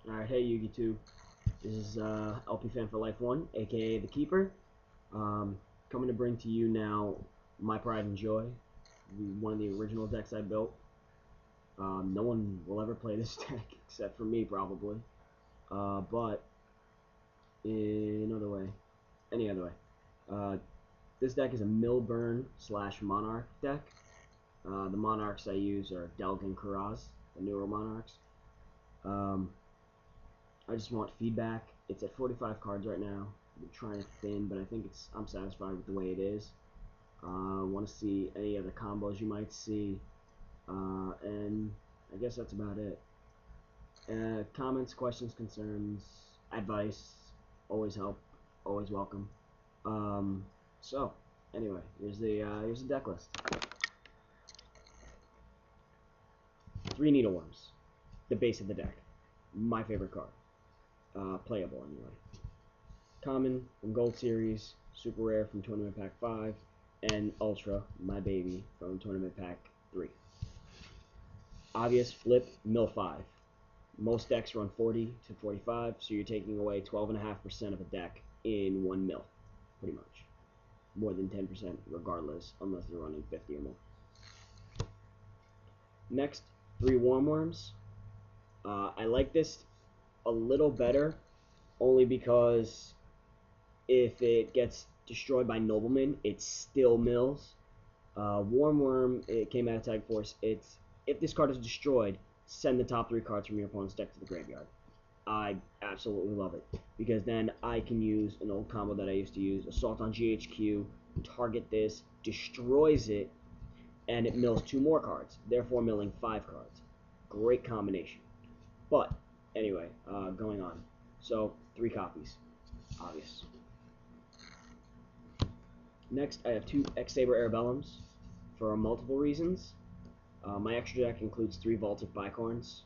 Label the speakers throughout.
Speaker 1: Alright, hey YouTube. This is LP Fan for Life 1, aka The Keeper. Um, Coming to bring to you now my pride and joy, one of the original decks I built. No one will ever play this deck except for me, probably. But in other way, any other way. Uh, this deck is a Millburn / Monarch deck. The Monarchs I use are Delg and Karaz, the newer Monarchs. Um, I just want feedback. It's at 45 cards right now. I'm trying to thin, but I think I'm satisfied with the way it is. Want to see any other combos you might see, and I guess that's about it. Comments, questions, concerns, advice, always help, always welcome. So anyway, here's the deck list. 3 needleworms, the base of the deck. My favorite card. Playable anyway. Common from Gold Series, Super Rare from Tournament Pack 5, and Ultra, my baby, from Tournament Pack 3. Obvious flip, mill 5. Most decks run 40 to 45, so you're taking away 12.5% of a deck in 1 mill, pretty much. More than 10% regardless, unless they're running 50 or more. Next, 3 Warm Worms. I like this a little better, only because if it gets destroyed by Nobleman, it still mills. Warm Worm, it came out of Tag Force. It's if this card is destroyed, send the top 3 cards from your opponent's deck to the graveyard. I absolutely love it, because then I can use an old combo that I used to use, Assault on GHQ, target this, destroys it, and it mills 2 more cards, therefore milling 5 cards. Great combination. But, anyway, going on. So, 3 copies. Obvious. Next, I have 2 X-Saber Arabellums for multiple reasons. My extra deck includes 3 Vaulted Bicorns.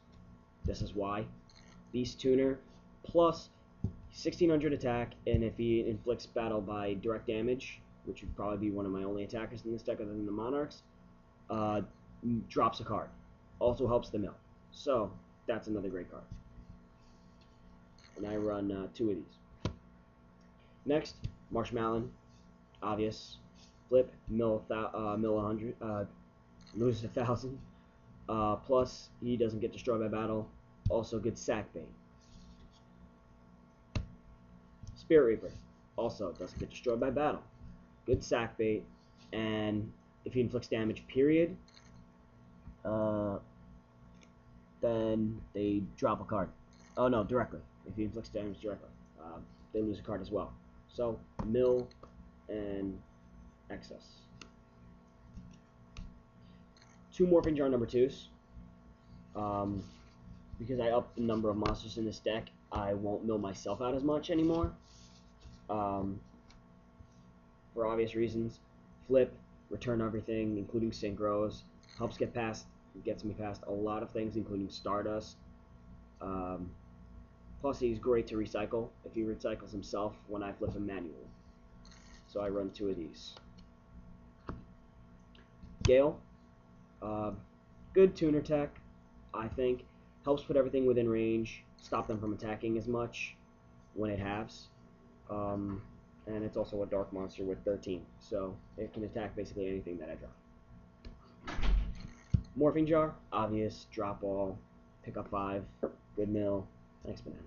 Speaker 1: This is why. Beast Tuner, plus 1600 attack, and if he inflicts battle by direct damage, which would probably be one of my only attackers in this deck other than the Monarchs, drops a card. Also helps the mill. So, that's another great card. And I run 2 of these. Next, Marshmallow. Obvious. Flip, mill 100, loses 1,000. Plus, he doesn't get destroyed by battle. Also, good sack bait. Spirit Reaper. Also, doesn't get destroyed by battle. Good sack bait. And if he inflicts damage, period, then they drop a card. Oh, no, directly. If he inflicts damage directly, they lose a card as well. So, mill and excess. 2 Morphing Jar number 2s. Because I upped the number of monsters in this deck, I won't mill myself out as much anymore. For obvious reasons. Flip, return everything, including synchros. Helps gets me past a lot of things, including Stardust. Plus, he's great to recycle if he recycles himself when I flip him manually. So I run 2 of these. Gale, good tuner tech, I think. Helps put everything within range, stop them from attacking as much when it halves. And it's also a dark monster with 13, so it can attack basically anything that I draw. Morphing Jar, obvious, drop all, pick up 5, good mill, thanks banana.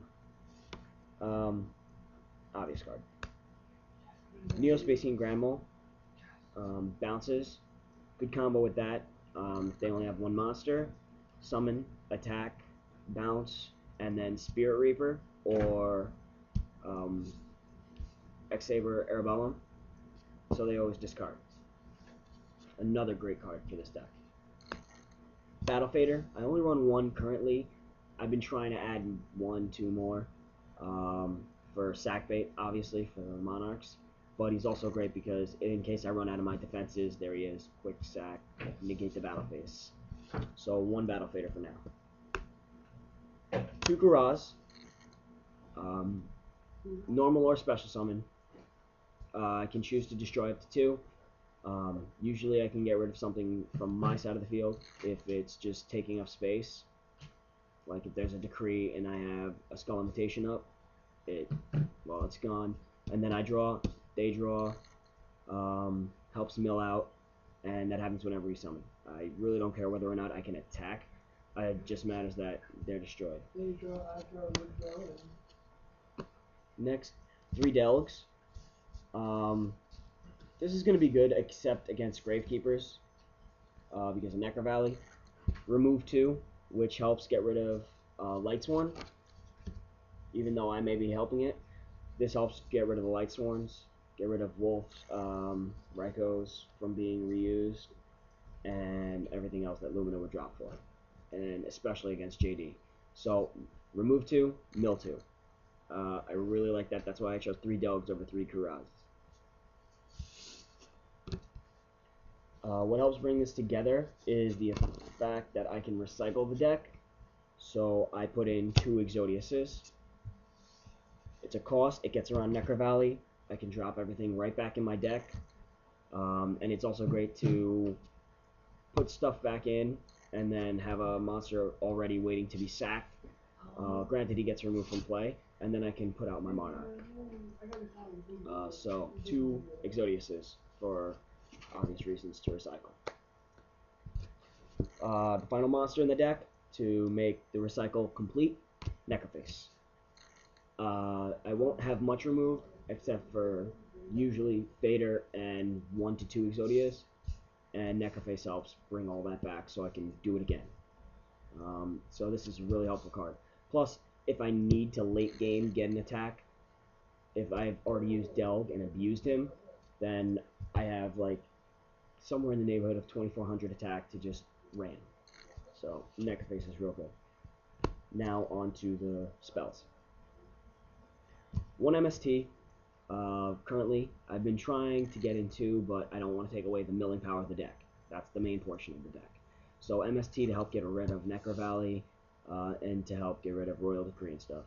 Speaker 1: Obvious card. Neo-Spacian Grandmole, bounces, good combo with that. If they only have 1 monster, summon, attack, bounce, and then Spirit Reaper or X-Saber Arabellum, so they always discard. Another great card for this deck. Battle Fader, I only run 1 currently. I've been trying to add 1, 2 more for Sackbait, obviously, for the Monarchs. But he's also great because in case I run out of my defenses, there he is. Quick sack, negate the battle phase. So 1 Battle Fader for now. 2 Karaz, normal or special summon. I can choose to destroy up to 2. Usually I can get rid of something from my side of the field if it's just taking up space. Like if there's a decree and I have a Skull Invitation up, it's gone. And then I draw, they draw, helps mill out, and that happens whenever you summon. I really don't care whether or not I can attack. It just matters that they're destroyed.
Speaker 2: They draw, I draw, you draw.
Speaker 1: Next, 3 Delgs. This is going to be good except against Gravekeepers because of Necro Valley. Remove 2, which helps get rid of Lightsworn, even though I may be helping it. This helps get rid of the Lightsworns, get rid of Wolves, Rykos from being reused, and everything else that Lumina would drop for, and especially against JD. So, remove 2, mill 2. I really like that. That's why I chose 3 Delgs over 3 Kuraz. What helps bring this together is the fact that I can recycle the deck. So I put in 2 Exodiuses. It's a cost. It gets around Necro Valley. I can drop everything right back in my deck. And it's also great to put stuff back in and then have a monster already waiting to be sacked. Granted, he gets removed from play, and then I can put out my Monarch. So 2 Exodiuses for obvious reasons to recycle. The final monster in the deck to make the recycle complete, Necroface. I won't have much removed except for usually Fader and 1 to 2 Exodius, and Necroface helps bring all that back so I can do it again. So this is a really helpful card. Plus, if I need to late game get an attack, if I've already used Delg and abused him, then I have like somewhere in the neighborhood of 2400 attack to just ram. So Necroface is real good. Now on to the spells. 1 MST. Currently, I've been trying to get into, but I don't want to take away the milling power of the deck. That's the main portion of the deck. So MST to help get rid of Necro Valley, and to help get rid of Royal Decree and stuff.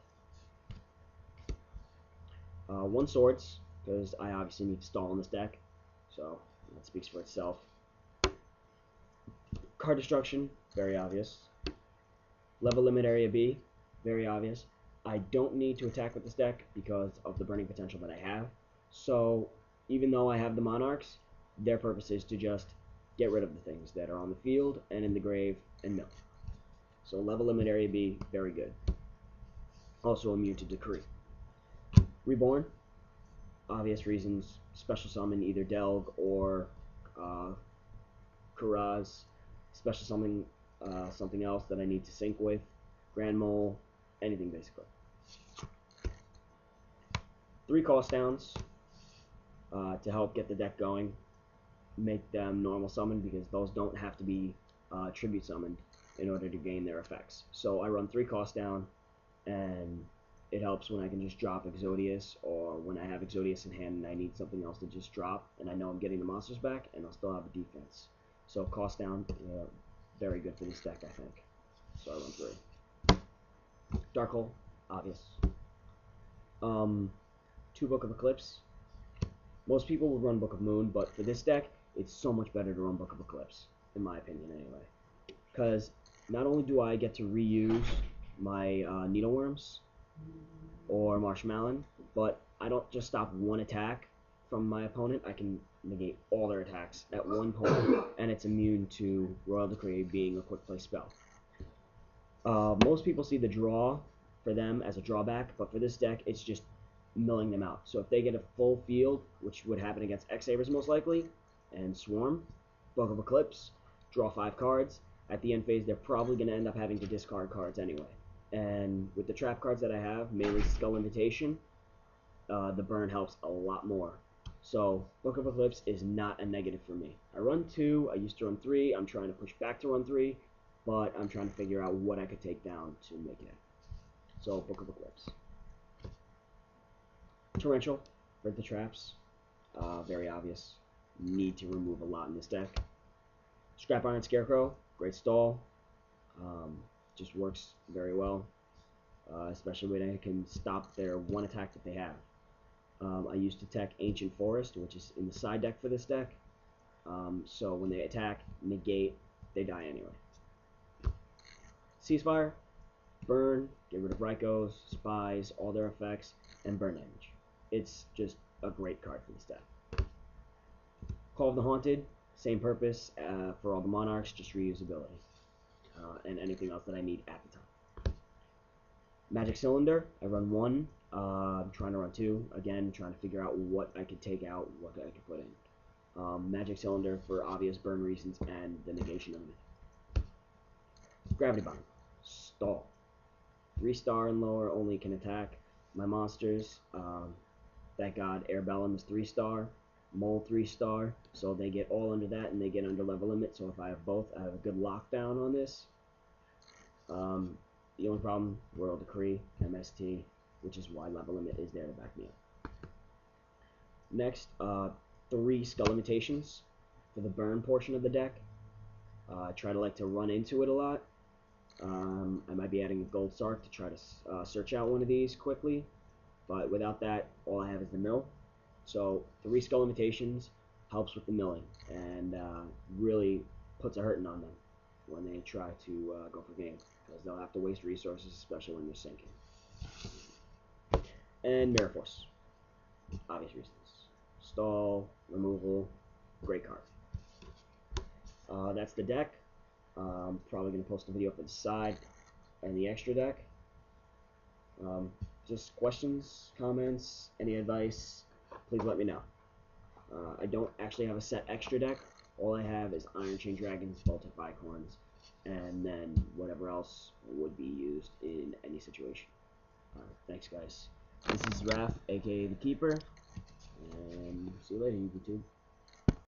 Speaker 1: 1 Swords, because I obviously need to stall in this deck, so that speaks for itself. Card Destruction, very obvious. Level Limit Area B, very obvious. I don't need to attack with this deck because of the burning potential that I have. So even though I have the Monarchs, their purpose is to just get rid of the things that are on the field and in the grave and mill. So Level Limit Area B, very good. Also immune to Decree. Reborn, obvious reasons, special summon either Delg or Kuraz, special summon something else that I need to sync with, Grand Mole, anything basically. 3 cost downs to help get the deck going, make them normal summon because those don't have to be tribute summoned in order to gain their effects. So I run 3 cost down, and it helps when I can just drop Exodius, or when I have Exodius in hand and I need something else to just drop, and I know I'm getting the monsters back, and I'll still have a defense. So cost down, very good for this deck, I think. So I run 3. Dark Hole, obvious. 2 Book of Eclipse. Most people would run Book of Moon, but for this deck, it's so much better to run Book of Eclipse, in my opinion anyway. Because not only do I get to reuse my Needleworms or Marshmallow, but I don't just stop 1 attack from my opponent. I can negate all their attacks at 1 point, and it's immune to Royal Decree being a quick play spell. Most people see the draw for them as a drawback, but for this deck, it's just milling them out. So if they get a full field, which would happen against X-Sabers most likely, and Swarm, Book of Eclipse, draw 5 cards, at the end phase they're probably going to end up having to discard cards anyway. And with the trap cards that I have, mainly Skull Invitation, the burn helps a lot more. So Book of Eclipse is not a negative for me. I run 2, I used to run 3, I'm trying to push back to run 3, but I'm trying to figure out what I could take down to make it. So Book of Eclipse. Torrential for the traps, very obvious. Need to remove a lot in this deck. Scrap Iron Scarecrow, great stall. Just works very well, especially when I can stop their 1 attack that they have. I used to tech Ancient Forest, which is in the side deck for this deck. So when they attack, negate, they die anyway. Ceasefire, burn, get rid of Rykos, spies, all their effects, and burn damage. It's just a great card for this deck. Call of the Haunted, same purpose for all the monarchs, just reusability. And anything else that I need at the time. Magic Cylinder, I run one. I'm trying to run two. Again, trying to figure out what I could take out, what I could put in. Magic Cylinder for obvious burn reasons and the negation of it. Gravity Bomb, stall. 3-star and lower only can attack my monsters. Thank God, Airbellum is 3-star, Mole 3-star, so they get all under that and they get under level limit. So if I have both, I have a good lockdown on this. The only problem, Royal Decree, MST, which is why level limit is there to back me up. Next, 3 Skull Limitations for the burn portion of the deck. I try to like to run into it a lot. I might be adding a Gold Sark to try to search out one of these quickly, but without that, all I have is the mill. So 3 Skull Limitations helps with the milling and really puts a hurting on them when they try to go for game, because they'll have to waste resources, especially when you're sinking. And Mirror Force, obvious reasons. Stall, removal, great card. That's the deck. I'm probably going to post a video for the side and the extra deck. Just questions, comments, any advice, please let me know. I don't actually have a set extra deck. All I have is Iron Chain Dragons, Bolted Bicorns, and then whatever else would be used in any situation. Thanks, guys. This is Raph, aka The Keeper, and see you later, YouTube.